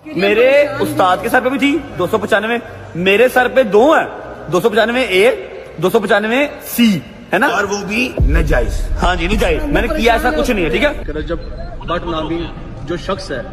मेरे उस्ताद के सर पे भी थी 295, मेरे सर पे दो है 295A 295C है ना, और वो भी नाजायज। हाँ जी नाजायज, मैंने किया ऐसा कुछ नहीं है। ठीक है, रजब भट्ट नामी जो शख्स है,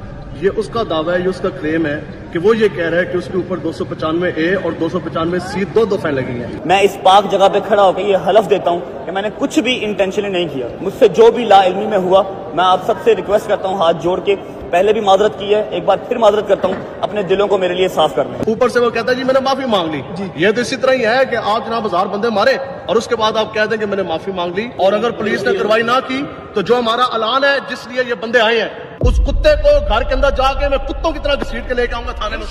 ये उसका दावा है, ये उसका क्लेम है कि वो ये कह रहा है कि उसके ऊपर 295A और 295C दो दफे लगी हैं। मैं इस पाक जगह पे खड़ा होकर ये हलफ देता हूँ कि मैंने कुछ भी इंटेंशनली नहीं किया। मुझसे जो भी ला इल्मी में हुआ, मैं आप सबसे रिक्वेस्ट करता हूँ हाथ जोड़ के, पहले भी माजरत की है, एक बार फिर माजरत करता हूँ, अपने दिलों को मेरे लिए साफ करना है। ऊपर से वो कहता है जी मैंने माफी मांग ली। ये तो इसी तरह ही है कि आप जनाब 1000 बंदे मारे और उसके बाद आप कह दें कि मैंने माफी मांग ली, और अगर पुलिस ने कार्रवाई ना की तो जो हमारा ऐलान है जिसलिए ये बंदे आए हैं, उस कुत्ते को घर के अंदर जाके मैं कुत्तों की तरह घसीट के लेके आऊंगा थाने में।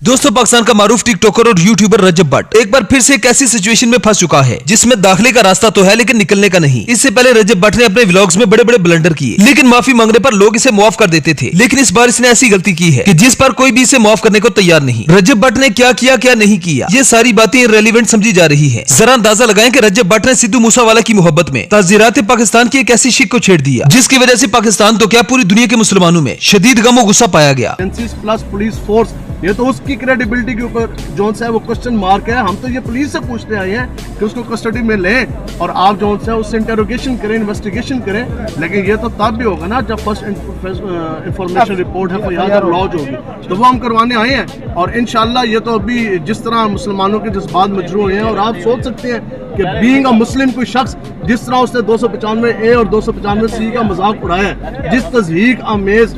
दोस्तों, पाकिस्तान का मारूफ टिकटॉकर और यूट्यूबर रजब भट्ट एक बार फिर से एक ऐसी सिचुएशन में फंस चुका है जिसमें दाखिले का रास्ता तो है लेकिन निकलने का नहीं। इससे पहले रजब भट्ट ने अपने व्लॉग्स में बड़े बड़े ब्लंडर किए, लेकिन माफी मांगने पर लोग इसे माफ कर देते थे। लेकिन इस बार इसने ऐसी गलती की है कि जिस पर कोई भी इसे माफ करने को तैयार नहीं। रजब भट्ट ने क्या किया क्या नहीं किया, ये सारी बातें इररिलेवेंट समझी जा रही है। जरा अंदाजा लगाएं कि रजब भट्ट ने सिद्धू मूसेवाला की मोहब्बत में ताज़ीरात पाकिस्तान की एक ऐसी शिक को छेड़ दिया जिसकी वजह से पाकिस्तान तो क्या पूरी दुनिया के मुसलमानों में शदीद गम और गुस्सा पाया गया। प्लस पुलिस फोर्स, ये तो उसकी क्रेडिबिलिटी के ऊपर जोन से है वो क्वेश्चन मार्क है। हम तो ये पुलिस से पूछते आए हैं कि उसको कस्टडी में लें और आप जोन से उससे इंटेरोगेशन करें, इन्वेस्टिगेशन करें। लेकिन ये तो तब भी होगा ना जब फर्स्ट इंफॉर्मेशन रिपोर्ट है जब लॉन्च होगी, तो वो हम करवाने आए हैं। और इंशाल्लाह ये तो अभी जिस तरह मुसलमानों के जज्बात मजरू हुए हैं, और आप सोच सकते हैं कि बीइंग अ मुस्लिम कोई शख्स जिस तरह उसने 295A और 295C का मजाक उड़ाया है, जिस तज़हीक आमेज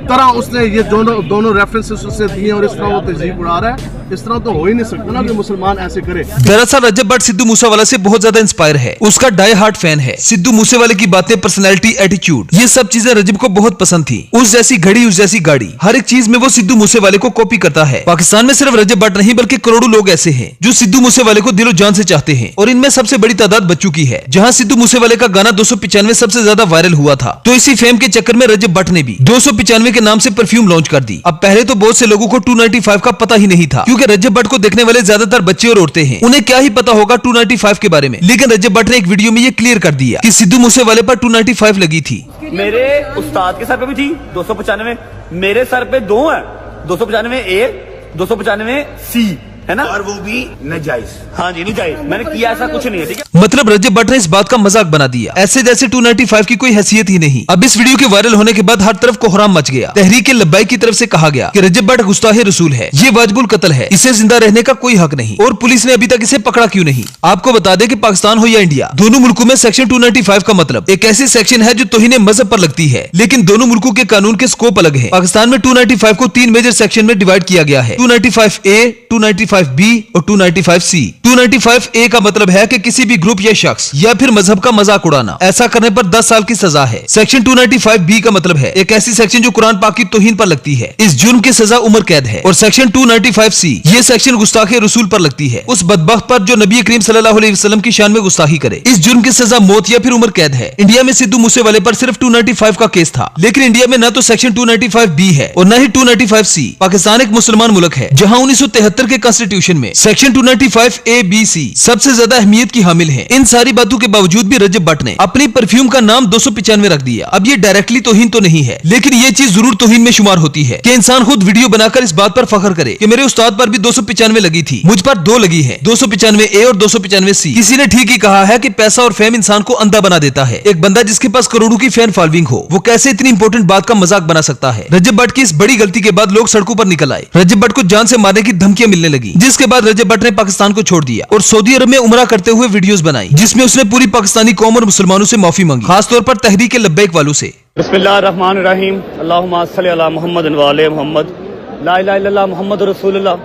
तरह उसने ये दोनों रेफरेंसेस उससे दिए और इस तरह वो तहजीब उड़ा रहा है, इस तरह तो हो ही नहीं सकता ना कि मुसलमान ऐसे करे। दरअसल रजब भट्ट सिद्धू मूसेवाला से बहुत ज्यादा इंस्पायर है, उसका डाई हार्ट फैन है। सिद्धू मूसेवाले की बातें, पर्सनैलिटी, एटीट्यूड, ये सब चीजें रजब को बहुत पसंद थी। उस जैसी घड़ी उस जैसी गाड़ी, हर एक चीज में वो सिद्धू मूसेवाले को कॉपी करता है। पाकिस्तान में सिर्फ रजब भट्ट नहीं बल्कि करोड़ों लोग ऐसे हैं जो सिद्धू मूसेवाले को दिलो जान से चाहते हैं, और इनमें सबसे बड़ी तादाद बच्चों की है। जहाँ सिद्धू मूसेवाले का गाना 295 सबसे ज्यादा वायरल हुआ था, तो इसी फेम के चक्कर में रजब भट्ट ने भी 295 के नाम से परफ्यूम लॉन्च कर दी। अब पहले तो बहुत से लोगों को 295 का पता ही नहीं था, क्योंकि रजब भट्ट को देखने वाले ज्यादातर बच्चे और औरतें हैं, उन्हें क्या ही पता होगा 295 के बारे में। लेकिन रजब भट्ट ने एक वीडियो में ये क्लियर कर दिया कि सिद्धू मूसेवाले पर 295 लगी थी। मेरे उस्ताद के सर पे भी थी 295, मेरे सर पे दो है 295A 295C है ना, और वो भी नाजायज। हाँ जी नाजायज, मैंने किया ऐसा कुछ नहीं है। ठीक है, मतलब रजब भट्ट ने इस बात का मजाक बना दिया, ऐसे जैसे 295 की कोई हैसियत ही नहीं। अब इस वीडियो के वायरल होने के बाद हर तरफ कोहराम मच गया। तहरीक लब्बाई की तरफ से कहा गया कि रजब भट्ट गुस्ताहे रसूल है, ये वाजिबुल कत्ल है, इसे जिंदा रहने का कोई हक नहीं, और पुलिस ने अभी तक इसे पकड़ा क्यों नहीं। आपको बता दें कि पाकिस्तान हो या इंडिया, दोनों मुल्कों में सेक्शन 295 का मतलब एक ऐसी सेक्शन है जो तौहीन मजहब पर लगती है। लेकिन दोनों मुल्कों के कानून के स्कोप अलग है। पाकिस्तान में 295 को 3 मेजर सेक्शन में डिवाइड किया गया है, 295A, 295B और 295C। 295A का मतलब है कि किसी भी ग्रुप या शख्स या फिर मजहब का मजाक उड़ाना, ऐसा करने पर 10 साल की सजा है। सेक्शन 295B का मतलब है एक ऐसी सेक्शन जो कुरान पाक की तौहीन पर लगती है, इस जुर्म की सजा उम्र कैद है। और सेक्शन 295C ये सेक्शन गुस्ताखे रसूल पर लगती है, उस बदबख्त पर जो नबी करीम सल्लल्लाहु अलैहि वसल्लम की शान में गुस्ताखी करे। इस जुर्म की सजा मौत या फिर उम्र कैद है। इंडिया में सिद्धू मूसेवाले पर सिर्फ 295 का केस था, लेकिन इंडिया में न तो सेक्शन 295B है और न ही 295C। पाकिस्तान एक मुसलमान मुल्क है जहाँ 1973 के कॉन्स्टिट्यूशन में सेक्शन 295A-B-C सबसे ज्यादा अहमियत की हामिल है। इन सारी बातों के बावजूद भी रजब भट्ट ने अपनी परफ्यूम का नाम 295 रख दिया। अब ये डायरेक्टली तौहीन तो नहीं है, लेकिन ये चीज जरूर तौहीन में शुमार होती है कि इंसान खुद वीडियो बनाकर इस बात पर फख्र करे कि मेरे उस्ताद पर भी 295 लगी थी, मुझ पर 2 लगी है, 295A और 295C। किसी ने ठीक ही कहा है कि पैसा और फेम इंसान को अंधा बना देता है। एक बंदा जिसके पास करोड़ों की फैन फॉलोइंग हो, वो कैसे इतनी इंपॉर्टेंट बात का मजाक बना सकता है। रजब भट्ट की इस बड़ी गलती के बाद लोग सड़कों पर निकल आए। रजब भट्ट को जान से मारने की धमकियां मिलने लगी, जिसके बाद रजब भट्ट ने पाकिस्तान को छोड़ दिया और सऊदी अरब में उमरा करते हुए वीडियोस बनाई, जिसमें उसने पूरी पाकिस्तानी कौम और मुसलमानों से माफी मांगी, खासतौर पर तहरीक लब्बैक वालों से। बिस्मिल्लाहिर्रहमानिर्रहीम, अल्लाहुम्मा सल्ली अला मुहम्मद व आले मुहम्मद, ला इलाहा इल्लल्लाह मुहम्मद रसूलुल्लाह।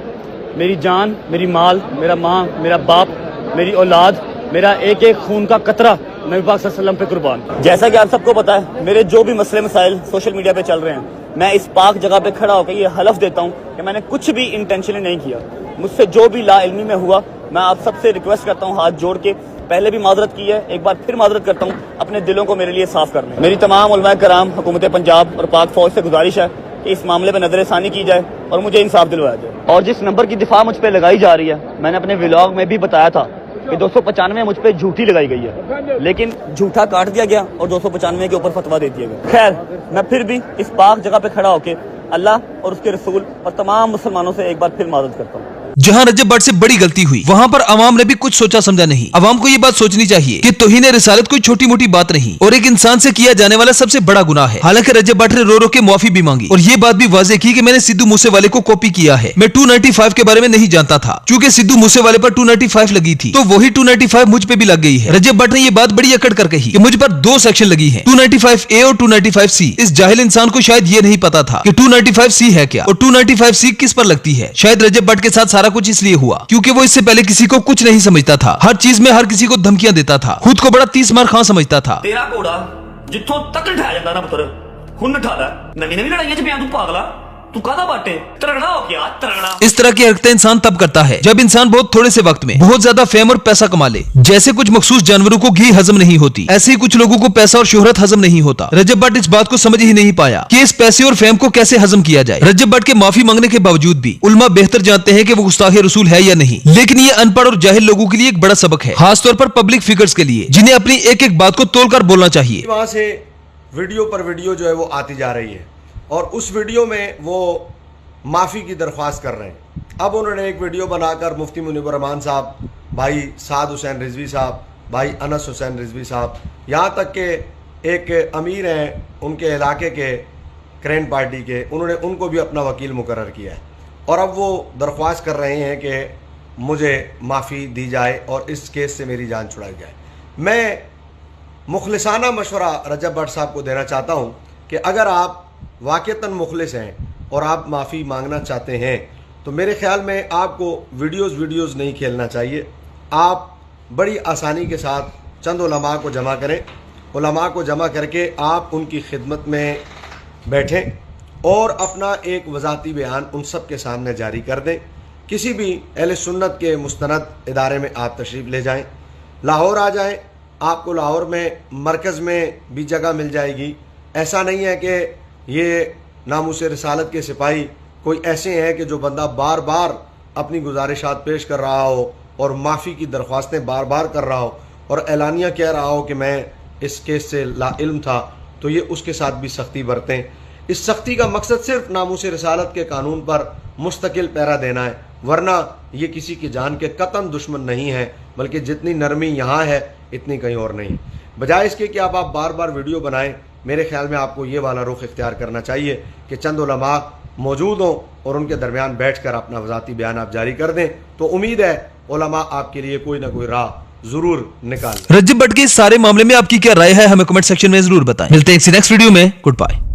मेरी जान, मेरी माल, मेरा माँ, मेरा बाप, मेरी औलाद, मेरा एक एक खून का कतरा नबी पाक सल्लल्लाहु अलैहि वसल्लम पे कुर्बान। जैसा कि आप सबको पता है, मेरे जो भी मसले मसाइल सोशल मीडिया पे चल रहे हैं, मैं इस पाक जगह पे खड़ा होकर ये हलफ देता हूँ कि मैंने कुछ भी इंटेंशनली नहीं किया। मुझसे जो भी ला इल्मी में हुआ, मैं आप सबसे रिक्वेस्ट करता हूँ हाथ जोड़ के, पहले भी माजरत की है, एक बार फिर माजरत करता हूँ, अपने दिलों को मेरे लिए साफ करना है। मेरी तमाम उलमा कराम, हुकूमत पंजाब और पाक फौज से गुजारिश है कि इस मामले में नजरसानी की जाए और मुझे इंसाफ दिलवाया जाए। और जिस नंबर की दिफा मुझ पर लगाई जा रही है, मैंने अपने व्लॉग में भी बताया था कि 295 मुझ पे झूठी लगाई गई है, लेकिन झूठा काट दिया गया और 295 के ऊपर फतवा दे दिया गया। खैर, मैं फिर भी इस पाक जगह पे खड़ा होके अल्लाह और उसके रसूल और तमाम मुसलमानों से एक बार फिर मादद करता हूँ। जहां रजब भट्ट से बड़ी गलती हुई, वहां पर अवाम ने भी कुछ सोचा समझा नहीं। अवाम को ये बात सोचनी चाहिए कि तौहीन रिसालत कोई छोटी मोटी बात नहीं और एक इंसान से किया जाने वाला सबसे बड़ा गुनाह है। हालांकि रजब भट्ट ने रो रो के माफी भी मांगी और ये बात भी वाजे की कि मैंने सिद्धू मूसेवाले को कॉपी किया है। मैं 295 के बारे में नहीं जानता था, क्योंकि सिद्धू मूसेवाले पर 295 लगी थी, तो वही 295 मुझ पे भी लग गई है। रजब भट्ट ने ये बात बड़ी अकड़ कर कही कि मुझ पर 2 सेक्शन लगी है, 295A और 295C। इस जाहिल इंसान को शायद ये नहीं पता था कि 295C है क्या और 295C किस पर लगती है। शायद रजब भट्ट के साथ सारा कुछ इसलिए हुआ क्योंकि वो इससे पहले किसी को कुछ नहीं समझता था, हर चीज में हर किसी को धमकियां देता था, खुद को बड़ा 30 मार खां समझता था। तेरा घोड़ा जिथों तक उठाया जाता ना पुत्र, हुन उठा ला। नवी नवी लड़ाइयां च पिया तू पागला, तू कादा बाटे तरगड़ा हो गया तरगड़ा। इस तरह की हरकतें इंसान तब करता है जब इंसान बहुत थोड़े से वक्त में बहुत ज्यादा फेम और पैसा कमा ले। जैसे कुछ मखसूस जानवरों को घी हजम नहीं होती, ऐसे ही कुछ लोगों को पैसा और शोहरत हजम नहीं होता। रजब भट्ट इस बात को समझ ही नहीं पाया कि इस पैसे और फेम को कैसे हजम किया जाए। रजब भट्ट के माफी मांगने के बावजूद भी उलमा बेहतर जानते हैं कि वो गुस्ताखे रसूल है या नहीं, लेकिन ये अनपढ़ और जाहिल लोगों के लिए एक बड़ा सबक है, खासतौर पर पब्लिक फिगर्स के लिए, जिन्हें अपनी एक एक बात को तोड़कर बोलना चाहिए। वहां से वीडियो पर वीडियो जो है वो आती जा रही है और उस वीडियो में वो माफ़ी की दरख्वास्त कर रहे हैं। अब उन्होंने एक वीडियो बनाकर मुफ्ती मुनीब रहमान साहब, भाई साद हुसैन रिजवी साहब, भाई अनस हुसैन रिजवी साहब, यहाँ तक के एक अमीर हैं उनके इलाके के क्रेन पार्टी के, उन्होंने उनको भी अपना वकील मुकर्रर किया है और अब वो दरख्वास्त कर रहे हैं कि मुझे माफ़ी दी जाए और इस केस से मेरी जान छुड़ाई जाए। मैं मुखलिसाना मशवरा रजब भट्ट साहब को देना चाहता हूँ कि अगर आप वाक़तन मुखलिस हैं और आप माफ़ी मांगना चाहते हैं तो मेरे ख्याल में आपको वीडियोज़ नहीं खेलना चाहिए। आप बड़ी आसानी के साथ चंद उलमा को जमा करें, उलमा को जमा करके आप उनकी खिदमत में बैठें और अपना एक वज़ाती बयान उन सब के सामने जारी कर दें। किसी भी अहले सुन्नत के मुस्तनद इदारे में आप तशरीफ़ ले जाएं, लाहौर आ जाएं, आपको लाहौर में मरकज़ में भी जगह मिल जाएगी। ऐसा नहीं है कि ये नामूस रिसालत के सिपाही कोई ऐसे हैं कि जो बंदा बार बार अपनी गुजारिशात पेश कर रहा हो और माफ़ी की दरख्वास्तें बार बार कर रहा हो और एलानिया कह रहा हो कि मैं इस केस से लाइल्म था, तो ये उसके साथ भी सख्ती बरतें। इस सख्ती का मकसद सिर्फ नामूस रिसालत के कानून पर मुस्तकिल पहरा देना है, वरना ये किसी की जान के कतन दुश्मन नहीं है, बल्कि जितनी नरमी यहाँ है इतनी कहीं और नहीं। बजाय इसके कि आप बार बार वीडियो बनाएं, मेरे ख्याल में आपको ये वाला रुख इख्तियार करना चाहिए कि चंद उलमा मौजूद हों और उनके दरमियान बैठकर अपना वज़ाती बयान आप जारी कर दें, तो उम्मीद है उलमा आपके लिए कोई ना कोई राह जरूर निकाल। रजब भट्ट के इस सारे मामले में आपकी क्या राय है, हमें कमेंट सेक्शन में जरूर बताएं। मिलते हैं नेक्स्ट वीडियो में। Good bye.